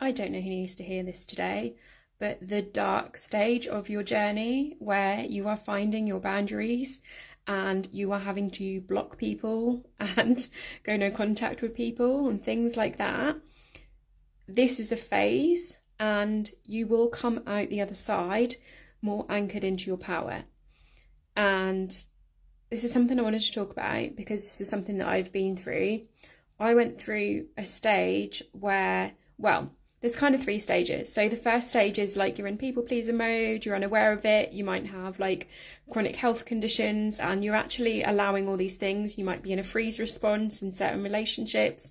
I don't know who needs to hear this today, but the dark stage of your journey where you are finding your boundaries and you are having to block people and go no contact with people and things like that. This is a phase and you will come out the other side more anchored into your power. And this is something I wanted to talk about because this is something that I've been through. I went through a stage where, well, there's kind of 3 stages. So the first stage is like you're in people pleaser mode, you're unaware of it, you might have like chronic health conditions and you're actually allowing all these things. You might be in a freeze response in certain relationships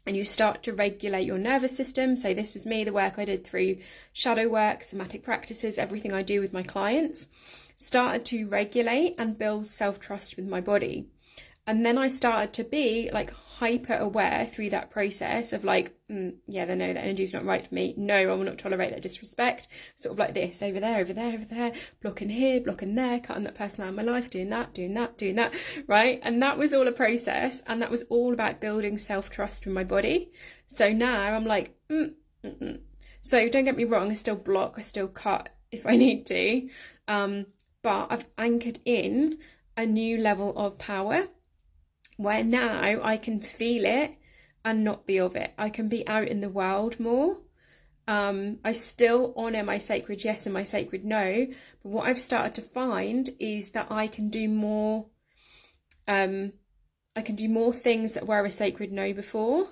and you start to regulate your nervous system. So this was me, the work I did through shadow work, somatic practices, everything I do with my clients, started to regulate and build self-trust with my body. And then I started to be like hyper aware through that process of like, yeah, they know that energy's not right for me. No, I will not tolerate that disrespect. Sort of like this, over there, over there, over there, blocking here, blocking there, cutting that person out of my life, doing that, right? And that was all a process. And that was all about building self-trust in my body. So now I'm like, So don't get me wrong, I still block, I still cut if I need to. But I've anchored in a new level of power where now I can feel it and not be of it. I can be out in the world more. I still honour my sacred yes and my sacred no, but what I've started to find is that I can do more. I can do more things that were a sacred no before,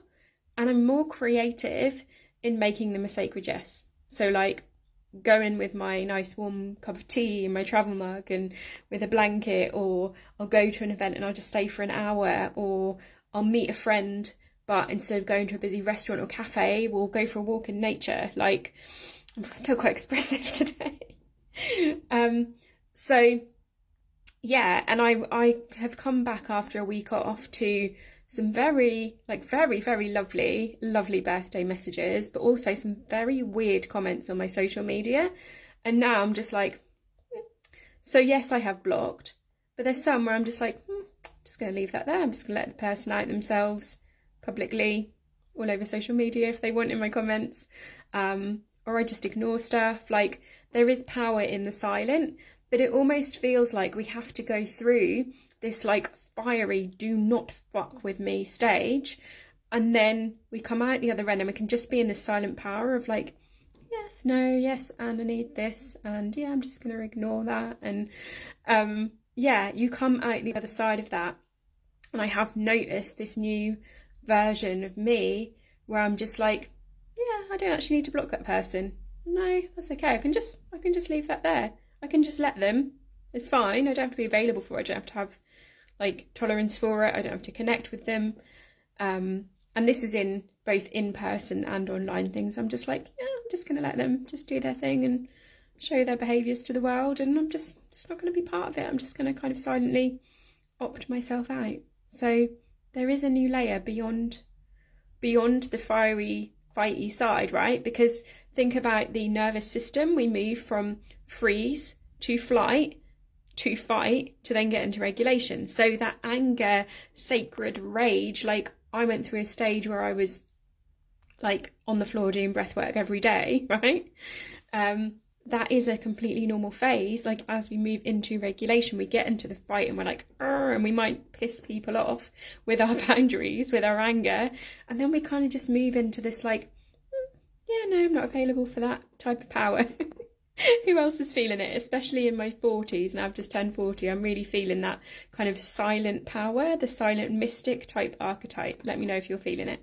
and I'm more creative in making them a sacred yes. So like go in with my nice warm cup of tea and my travel mug and with a blanket, or I'll go to an event and I'll just stay for an hour, or I'll meet a friend but instead of going to a busy restaurant or cafe, we'll go for a walk in nature. Like, I feel quite expressive today. So yeah, and I have come back after a week off to some very lovely birthday messages, but also some very weird comments on my social media. And now I'm just like, so yes, I have blocked, but there's some where I'm just like, I'm just going to leave that there. I'm just going to let the person out themselves publicly all over social media if they want in my comments. Or I just ignore stuff. Like, there is power in the silent, but it almost feels like we have to go through this like fiery do not fuck with me stage, and then we come out the other end and we can just be in this silent power of like, yes, no, yes, and I need this, and yeah, I'm just going to ignore that. And yeah, you come out the other side of that, and I have noticed this new version of me where I'm just like, yeah, I don't actually need to block that person. No, that's okay. I can just leave that there. I can just let them. It's fine. I don't have to be available for it. I don't have to have like tolerance for it. I don't have to connect with them. And this is in both in-person and online things. I'm just like, yeah, I'm just going to let them just do their thing and show their behaviours to the world. And I'm just not going to be part of it. I'm just going to kind of silently opt myself out. So there is a new layer beyond the fiery, fighty side, right? Because think about the nervous system. We move from freeze to flight to fight to then get into regulation. So that anger, sacred rage, like I went through a stage where I was like on the floor doing breath work every day, right? That is a completely normal phase. Like as we move into regulation, we get into the fight and we're like, and we might piss people off with our boundaries, with our anger. And then we kind of just move into this like, yeah, no, I'm not available for that type of power. Who else is feeling it? Especially in my 40s, and I've just turned 40, I'm really feeling that kind of silent power, the silent mystic type archetype. Let me know if you're feeling it.